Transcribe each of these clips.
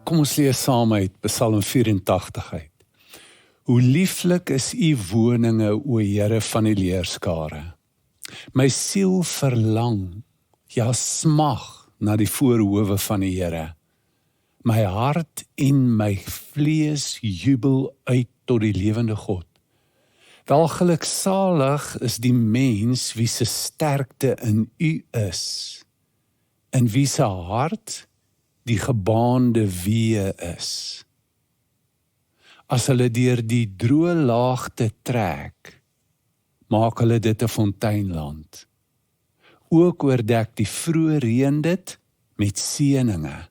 Kom ons lees saam uit Psalm 84 uit. Hoe lieflik is u woninge, o Here van die leerskare. My siel verlang, ja smag na die voorhoewe van die Here. My hart en my vlees jubel uit tot die lewende God. Wel geluksalig is die mens wie se sterkte in u is, en wie se hart die gebaande weë is. As hulle deur die droë laagte trek, maak hulle dit 'n fonteinland. Ook oordek die vroeë reën dit met seëninge.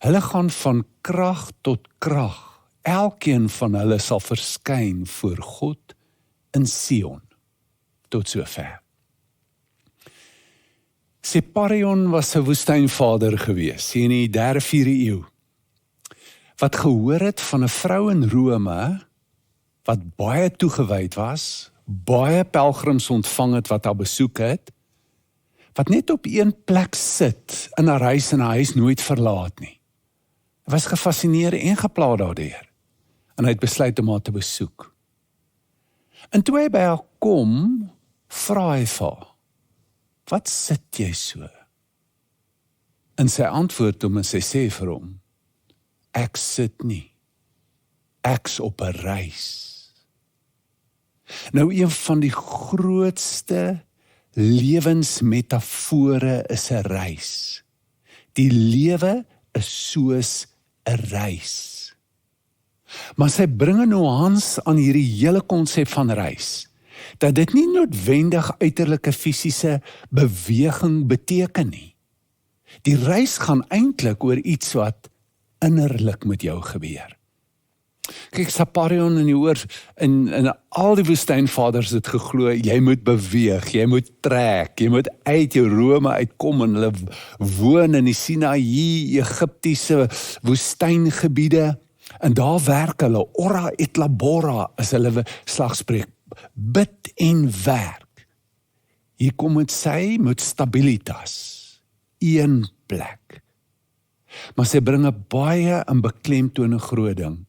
Hulle gaan van krag tot krag. Elkeen van hulle sal verskyn voor God in Sion. Tot sover. Separion was 'n woestynvader gewees, in die 3-4 eeu, wat gehoor het van 'n vrou in Rome, wat baie toegewyd was, baie pelgrims ontvang het wat haar besoek het, wat net op een plek sit in haar huis en haar huis nooit verlaat nie. Hy was gefascineer en gepla daardeur, en hy het besluit om haar te besoek. En toe hy by haar kom, vra hy vir haar, wat sit jy so? En sy antwoord hom en sy sê vir hom, ek sit nie, ek's op 'n reis. Nou een van die grootste lewensmetafore is 'n reis. Die lewe is soos 'n reis. Maar sy bring 'n nuance aan hierdie hele konsep van reis, dat dit nie noodwendig uiterlike fisiese beweging beteken nie. Die reis gaan eintlik oor iets wat innerlik met jou gebeur. Kyk, Separion in al die woestynvaders het geglo, jy moet beweeg, jy moet trek, jy moet uit jou Rome uitkom, en hulle woon in die Sinaï, Egiptiese woestyngebiede, en daar werk hulle, ora et labora, is hulle slagspreuk, bid en werk. Hier kom het sy met stabilitas, een plek. Maar sy bring 'n baie in beklemtoon 'n groot ding.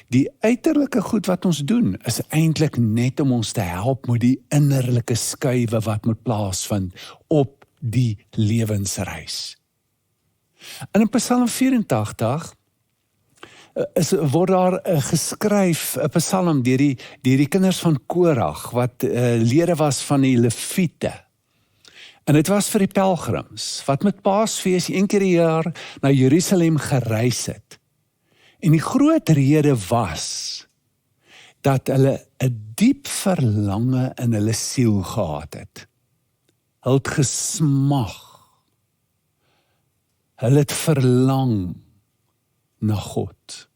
Die uiterlike goed wat ons doen, is eintlik net om ons te help met die innerlike skuwe wat moet plaasvind op die lewensreis. En in Psalm 84 word daar geskryf, 'n psalm deur die kinders van Korag, wat lede was van die Lewiete. En dit was vir die pelgrims, wat met Paasfees 1 keer 'n jaar na Jerusalem gereis het. En die groot rede was, dat hulle 'n diep verlange in hulle siel gehad het. Hulle het gesmag. Hulle het verlang na God.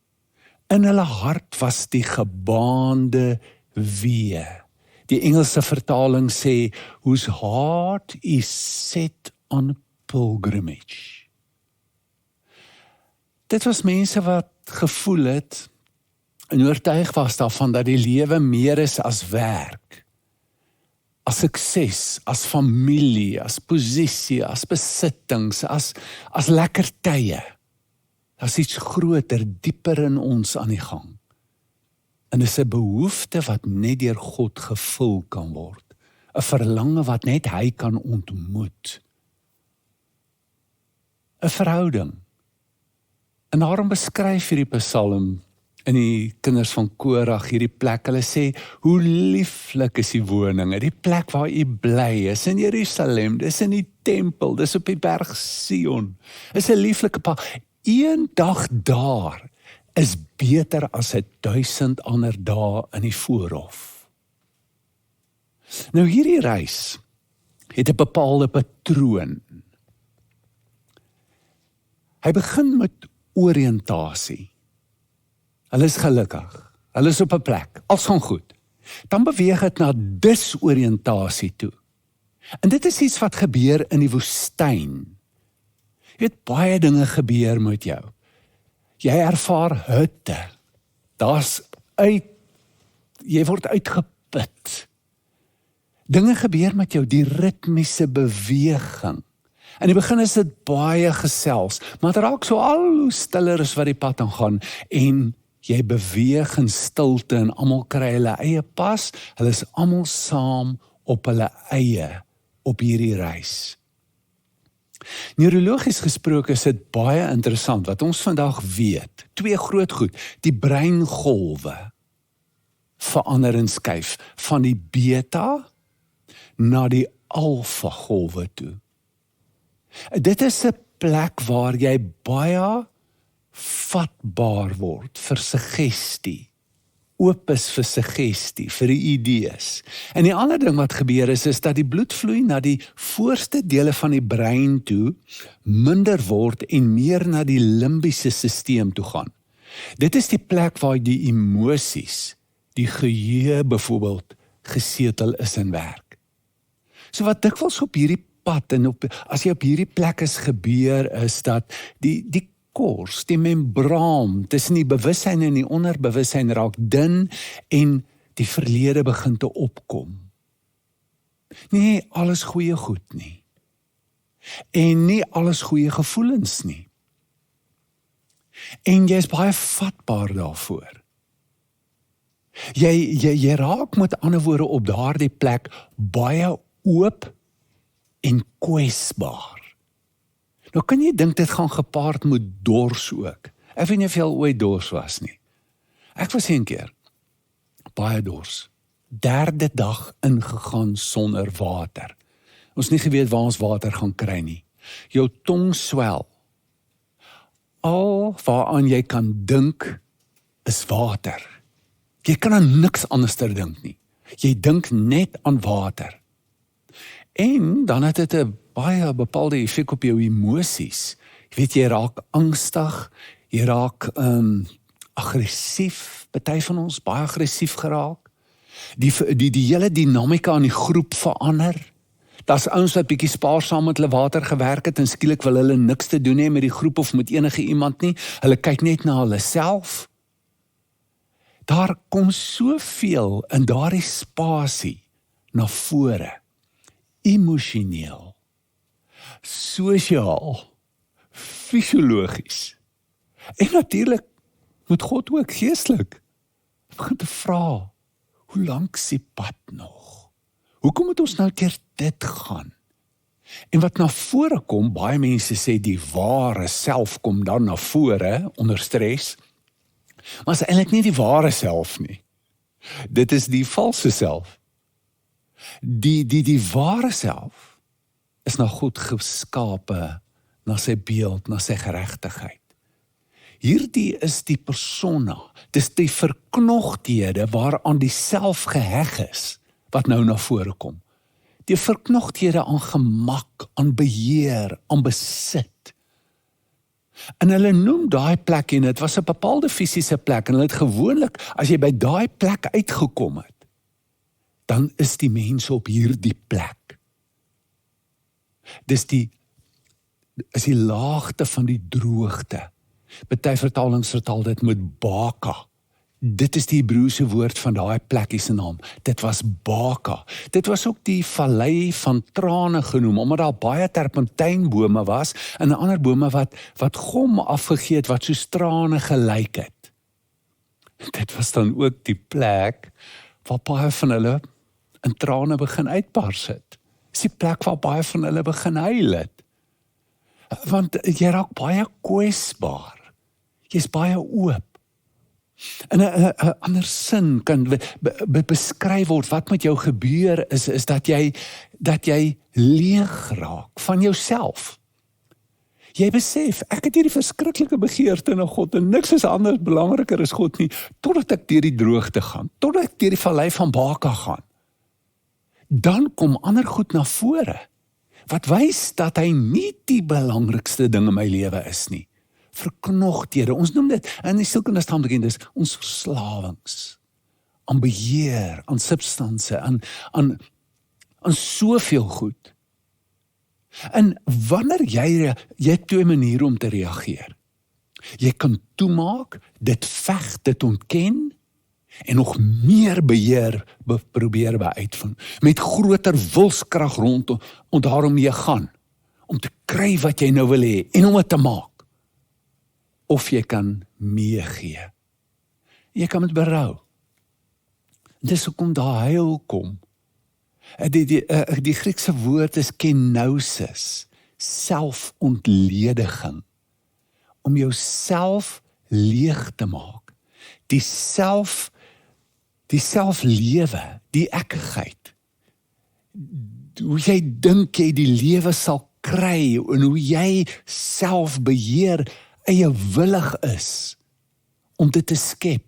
In hulle hart was die gebaande weë. Die Engelse vertaling sê, whose heart is set on pilgrimage. Dit was mense wat gevoel het en oortuig was daarvan dat die lewe meer is as werk, as sukses, as familie, as posisie, as besittings, as lekker tye. Daar's iets groter, dieper in ons aan die gang. En dis 'n behoefte wat net deur God gevul kan word. 'n Verlange wat net hy kan ontmoet. 'n Verhouding. En daarom beskryf hierdie Psalm in die kinders van Korag hierdie plek. Hulle sê, hoe lieflik is die woninge, die plek waar u bly is, in Jerusalem, dis in die tempel, dis op die berg Sion. Is 'n lieflike plek. Een dag daar is beter as 1000 ander dae in die voorhof. Nou hierdie reis het 'n bepaalde patroon. Hy begin met oriëntasie. Hulle is gelukkig, hulle is op 'n plek, alles gaan goed. Dan beweeg het na disoriëntasie toe. En dit is iets wat gebeur in die woestyn. Jy weet, baie dinge gebeur met jou. Jy ervaar hitte. Jy word uitgeput. Dinge gebeur met jou, die ritmiese beweging. In die begin is dit baie gesels, maar het raak so al hoe stiller as wat die pad aangaan, en jy beweeg in stilte en almal kry hulle eie pas, hulle is almal saam op hulle eie op hierdie reis. Neurologies gesproke is dit baie interessant wat ons vandag weet. 2 groot goed, die breingolwe verander en skuif van die beta na die alfa golwe toe. Dit is 'n plek waar jy baie vatbaar word vir suggestie, oop is vir suggestie, vir die idees. En die ander ding wat gebeur is dat die bloedvloei na die voorste dele van die brein toe minder word en meer na die limbiese stelsel toe gaan. Dit is die plek waar die emosies, die geheue byvoorbeeld, gesetel is in werk. So wat dikwels op hierdie pad en as jy op hierdie plek is gebeur, is dat die kors, die membraan tussen die bewussyn en die onderbewussyn raak dun en die verlede begin te opkom. Nie alles goeie goed nie. En nie alles goeie gevoelens nie. En jy is baie vatbaar daarvoor. Jy raak met ander woorde op daardie plek baie oop en kwesbaar. Nou kan jy dink dit gaan gepaard met dors ook. Ek weet nie of jy al ooit dors was nie. Ek was een keer baie dors. 3de dag ingegaan sonder water. Ons nie geweet waar ons water gaan kry nie. Jou tong swel. Al waaraan jy kan dink is water. Jy kan aan niks anders dink nie. Jy dink net aan water. En dan het dit 'n baie bepaalde effek op jou emosies. Jy weet, jy raak angstig, jy raak aggressief, party van ons baie aggressief geraak. Die hele dinamika aan die groep verander. Daar's ouens wat bietjie spaarsaam met hulle water gewerk het en skielik wil hulle niks te doen hê met die groep of met enige iemand nie. Hulle kyk net na hulle self. Daar kom soveel in daardie spasie na vore. Emosioneel, sosiaal, fisiologies. En natuurlik moet God ook geestelik begin te vra, hoe lank is die pad nog? Hoekom moet ons nou deur dit gaan? En wat na vore kom, baie mense sê die ware self kom dan na vore onder stres, maar is eintlik nie die ware self nie. Dit is die valse self. Die ware self is na God geskape, na sy beeld, na sy geregtigheid. Hierdie is die persona, dis die verknogthede waaraan die self geheg is, wat nou na vore kom. Die verknogthede aan gemak, aan beheer, aan besit. En hulle noem daai plek, en dit was 'n bepaalde fisiese plek, en hulle het gewoonlik, as jy by daai plek uitgekom het, dan is die mense op hierdie plek. Dis die laagte van die droogte. Party vertalings vertaal dit met Baka. Dit is die Hebreëse woord van daai plekkie se naam. Dit was Baka. Dit was ook die vallei van trane genoem, omdat daar baie terpentynbome was, en ander bome wat gom afgegee het, wat soos trane gelyk het. Dit was dan ook die plek waar baie van hulle in trane begin uitbars het. Dis die plek waar baie van hulle begin huil het. Want jy raak baie kwesbaar. Jy's baie oop. In 'n ander sin kan beskryf word wat met jou gebeur is dat jy leeg raak van jouself. Jy besef, ek het hierdie verskriklike begeerte na God en niks is anders belangriker as God nie, totdat ek deur die droogte gaan, totdat ek deur die vallei van Baka gaan. Dan kom ander goed na vore, wat wys dat hy nie die belangrikste ding in my lewe is nie. Verknogthede, ons noem dit, in die sielkundige stam bekend is, ons verslawings, aan beheer, aan substansie, aan soveel goed. En wanneer jy het 2 maniere om te reageer. Jy kan toemaak, dit veg, dit ontken, en nog meer beheer probeer uitvind, met groter wilskrag rondom daarom jy gaan, om te kry wat jy nou wil hê en om dit te maak. Of jy kan meegee. Jy kan met berou. Dis hoekom daar heil kom. Die Griekse woord is kenosis, selfontlediging. Om jouself leeg te maak. Die selflewe, die ekkigheid. Hoe jy dink jy die lewe sal kry en hoe jy selfbeheer eie willig is om dit te skep.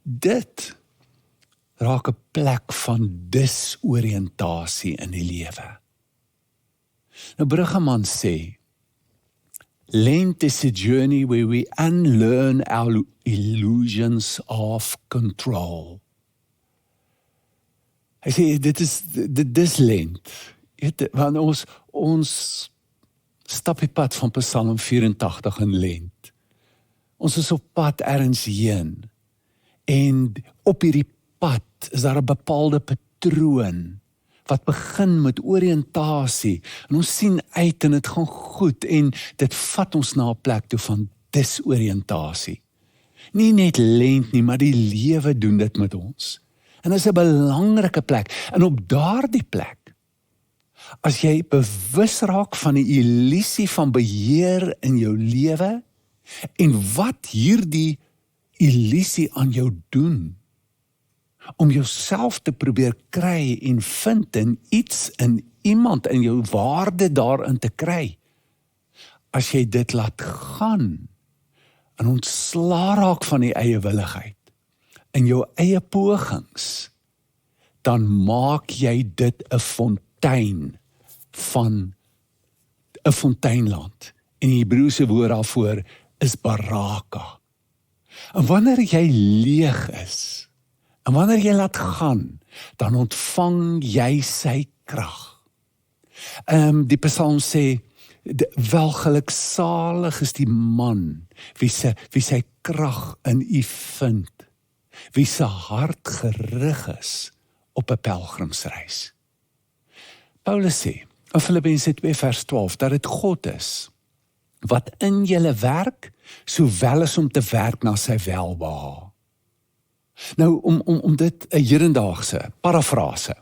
Dit raak 'n plek van disoriëntasie in die lewe. Nou Bruggeman sê, Lent is a journey where we unlearn our illusions of control. Hy sê, dit is Lent. Want ons stap die pad van Psalm 84 in Lent. Ons is op pad ergens heen. En op hierdie pad is daar 'n bepaalde patroon wat begin met oriëntasie. En ons sien uit en dit gaan goed en dit vat ons na 'n plek toe van disoriëntasie. Nie net Lent nie, maar die lewe doen dit met ons. En dit is 'n belangrike plek. En op daardie plek, as jy bewus raak van die illusie van beheer in jou lewe en wat hierdie illusie aan jou doen, om jouself te probeer kry en vind in iets, in iemand, in jou waarde daarin te kry. As jy dit laat gaan, en ontsla raak van die eie willigheid, in jou eie pogings, dan maak jy dit 'n fontein van 'n fonteinland. En die Hebreëse woord daarvoor is baraka. En wanneer jy leeg is, en wanneer jy laat gaan, dan ontvang jy sy krag. Die Psalm sê, welgeluksalig is die man, wie sy krag in u vind, wie sy hart gerig is op 'n pelgrimsreis. Paulus sê, in Filippense 2 vers 12, dat dit God is, wat in julle werk, sowel as om te werk na sy welbehae. Nou, om dit 'n hedendaagse parafrase.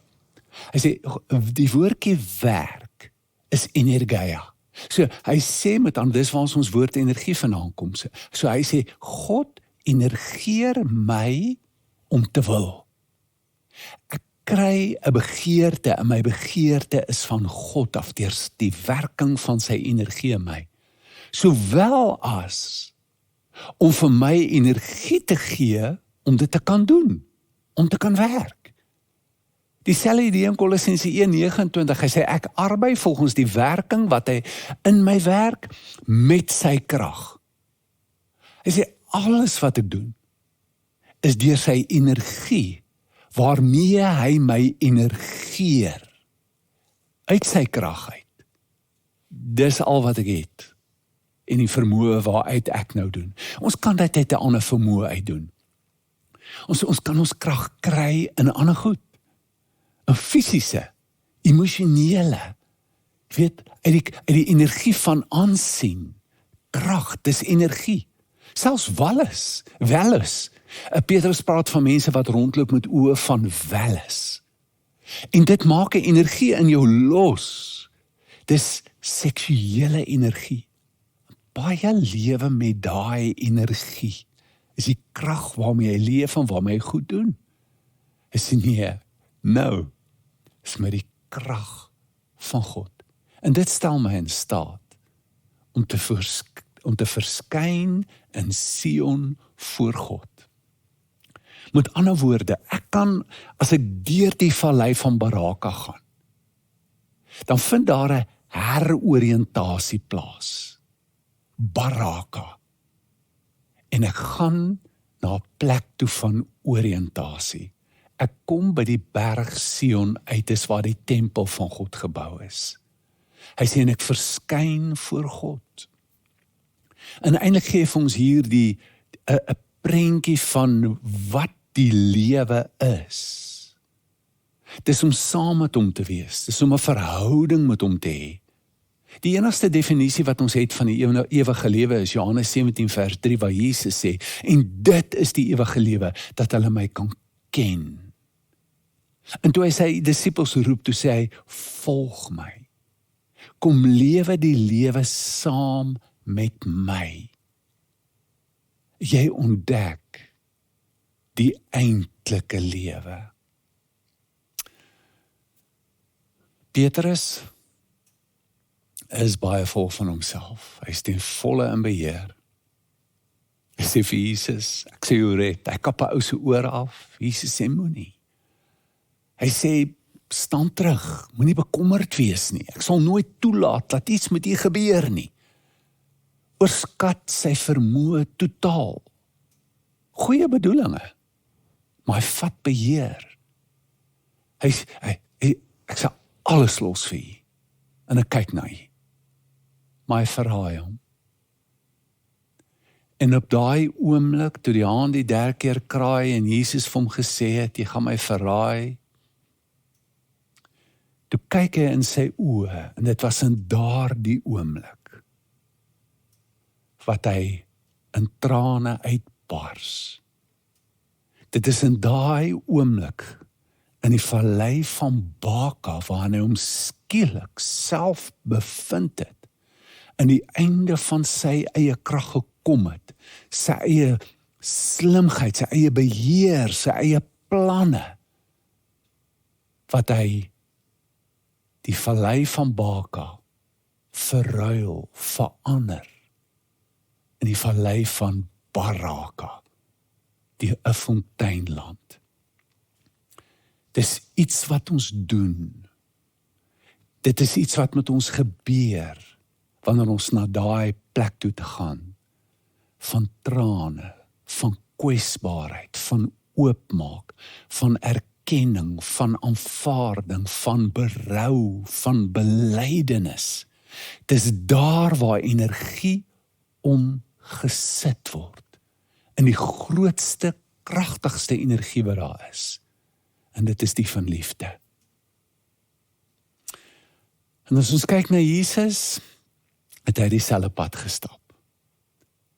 Hy sê, die woordjie werk is energia. So, hy sê met aan dis waar ons woord energie vandaan kom. So hy sê, God energeer my om te wil. Ek kry 'n begeerte en my begeerte is van God af deur die werking van sy energie in my. Sowel as om vir my energie te gee om dit te kan doen, om te kan werk. Dieselfde idee in Kolossense 1:29, hy sê ek arbei volgens die werking wat hy in my werk met sy krag. Hy sê alles wat ek doen is deur sy energie waarmee hy my energeer uit sy krag uit. Dis al wat ek het en die vermoë waaruit ek nou doen. Ons kan dit uit 'n ander vermoë uit doen. Ons kan ons krag kry in 'n ander goed. 'n fisiese, emosionele, uit die energie van aansien, krag, dis energie. Selfs welles. Petrus praat van mense wat rondloop met oë van welles. En dit maak 'n energie in jou los. Dis seksuele energie. Baie lewe met daai energie. Is die krag waarmee jy leef en waarmee jy goed doen. Is nie nou, is met die krag van God. En dit stel my in staat om te verskyn in Sion voor God. Met ander woorde, ek kan, as ek deur die vallei van Baraka gaan, dan vind daar 'n heroriëntasie plaas. Baraka. En ek gaan na 'n plek toe van oriëntasie. Ek kom by die berg Sion uit, is waar die tempel van God gebou is. Hy sê, en ek verskyn voor God. En eintlik gee vir ons hier 'n prentjie van wat die lewe is. Dis om saam met hom te wees. Dis om 'n verhouding met hom te hê. Die enigste definisie wat ons het van die ewige lewe is Johannes 17 vers 3 waar Jesus sê, en dit is die ewige lewe, dat hulle my kan ken. En toe hy sy disippels roep, toe sê hy, volg my. Kom lewe die lewe saam met my. Jy ontdek die eintlike lewe. Petrus is baie vol van homself. Hy is ten volle in beheer. Hy sê vir Jesus, ek sê jou red, hy kap 'n ou se oor af. Jesus sê moenie. Hy sê, staan terug, moenie bekommerd wees nie. Ek sal nooit toelaat dat iets met u gebeur nie. Oorskat sy vermoë totaal. Goeie bedoelinge, maar hy vat beheer. Ek sal alles los vir u. En ek kyk na u. Maar hy verraai hom. En op daai oomblik, toe die haan die 3 keer kraai en Jesus vir hom gesê het, jy gaan my verraai, toe kyk hy in sy oë, en dit was in daardie oomblik, wat hy in trane uitbars. Dit is in daai oomblik, in die vallei van Baka, waar hy hom skielik self bevind het, in die einde van sy eie krag gekom het, sy eie slimheid, sy eie beheer, sy eie planne, wat hy die vallei van Baka verruil, verander, in die vallei van Baraka, die 'n fonteinland. Dis iets wat ons doen. Dit is iets wat met ons gebeur, wanneer ons na daai plek toe te gaan, van trane, van kwesbaarheid, van oopmaak, van erkenning, van aanvaarding, van berou, van belydenis. Dis daar waar energie omgesit word, in die grootste, kragtigste energie wat daar is, en dit is die van liefde. En as ons kyk na Jesus, het hy dieselfde pad gestap.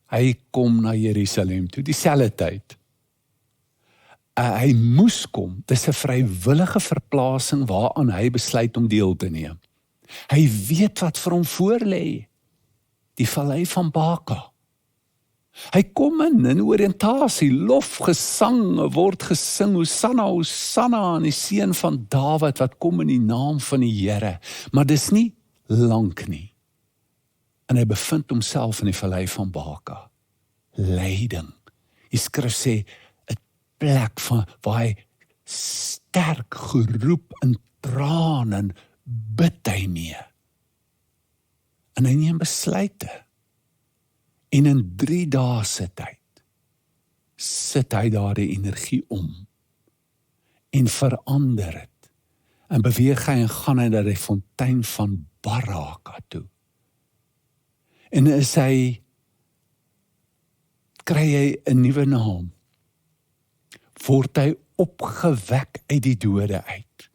Hy kom na Jerusalem toe, dieselfde tyd. Hy moes kom, dis 'n vrywillige verplasing waaraan hy besluit om deel te neem. Hy weet wat vir hom voorlê, die vallei van Baka. Hy kom in oriëntasie, lofgesang word gesing, Hosanna, Hosanna aan die seun van Dawid wat kom in die naam van die Here. Maar dis nie lank nie. En hy bevind homself in die vallei van Baka. Lyding. Die skrif sê, 'n plek waar hy sterk geroep in trane en bid hy mee. En hy neem besluite. En in 3 dae se tyd sit hy daar die energie om en verander het. En beweeg hy en gaan hy na die fontein van Baraka toe. En kry hy 'n nuwe naam. Word hy opgewek uit die dode uit.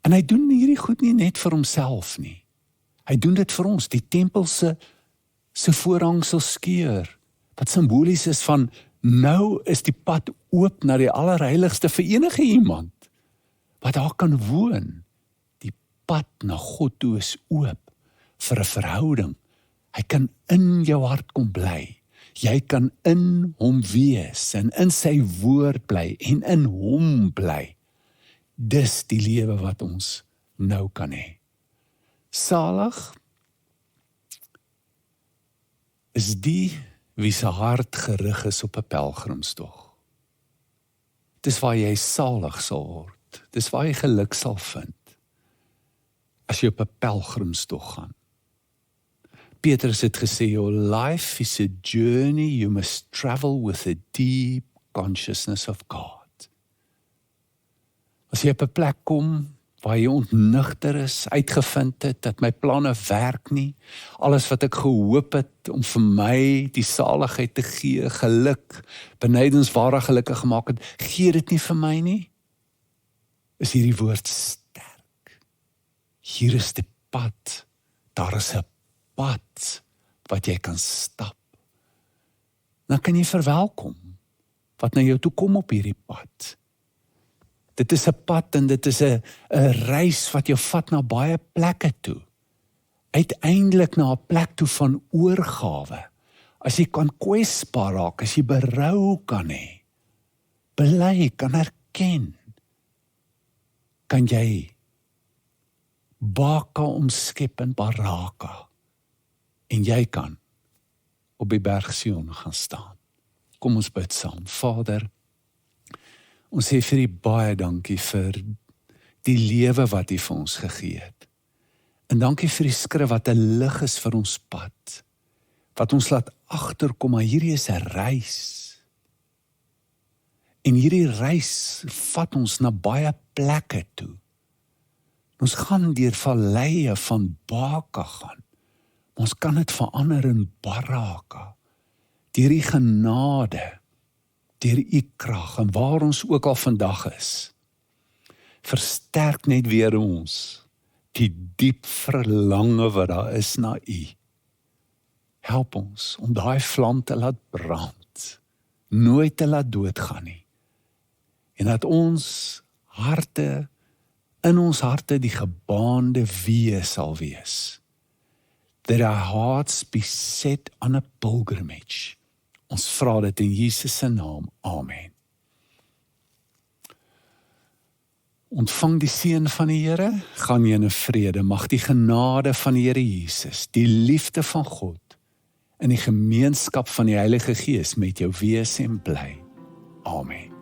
En hy doen hierdie goed nie net vir homself nie. Hy doen dit vir ons, die tempel se voorhangsel skeur, wat simbolies is van, nou is die pad oop na die allerheiligste vir enige iemand, wat daar kan woon. Die pad na God toe is oop, vir 'n verhouding. Hy kan in jou hart kom bly. Jy kan in hom wees, en in sy woord bly, en in hom bly. Dis die lewe wat ons nou kan hê. Salig is die wie se hart gerig is op 'n pelgrimstog. Dis waar jy salig sal word. Dis waar jy geluk sal vind, as jy op 'n pelgrimstog gaan. Petrus het gesê, your life is a journey you must travel with a deep consciousness of God. As jy op 'n plek kom, waar jy ontnigter is, uitgevind het, dat my planne werk nie, alles wat ek gehoop het, om vir my die saligheid te gee, geluk, benydenswaardig gelukkig gemaak het, gee dit nie vir my nie. is hierdie woord sterk. Hier is die pad. Daar is 'n pad wat jy kan stap. Dan kan jy verwelkom wat na jou toe kom op hierdie pad. Dit is 'n pad en dit is 'n reis wat jou vat na baie plekke toe. Uiteindelik na 'n plek toe van oorgawe. As jy kan kwesbaar raak, as jy berou kan hê, bely, kan erken, kan jy Baka omskep in Baraka. En jy kan op die berg Sion gaan staan. Kom ons bid saam. Vader, ons sê vir U baie dankie vir die lewe wat U vir ons gegee het. En dankie vir die skrif wat 'n lig is vir ons pad. Wat ons laat agterkom, maar hierdie is 'n reis. En hierdie reis vat ons na baie plekke toe. Ons gaan deur valleie van Baka gaan. Ons kan dit verander in Baraka. Deur U genade, deur U krag en waar ons ook al vandag is. Versterk net weer ons die diep verlange wat daar is na U. Help ons om daai vlam te laat brand, nooit te laat doodgaan nie. En dat ons harte, in ons harte die gebaande weë sal wees. That our hearts be set on a pilgrimage. Ons vra dit in Jesus se naam. Amen. Ontvang die seën van die Here, gaan jy in vrede. Mag die genade van die Here Jesus, die liefde van God en die gemeenskap van die Heilige Gees met jou wees en bly. Amen.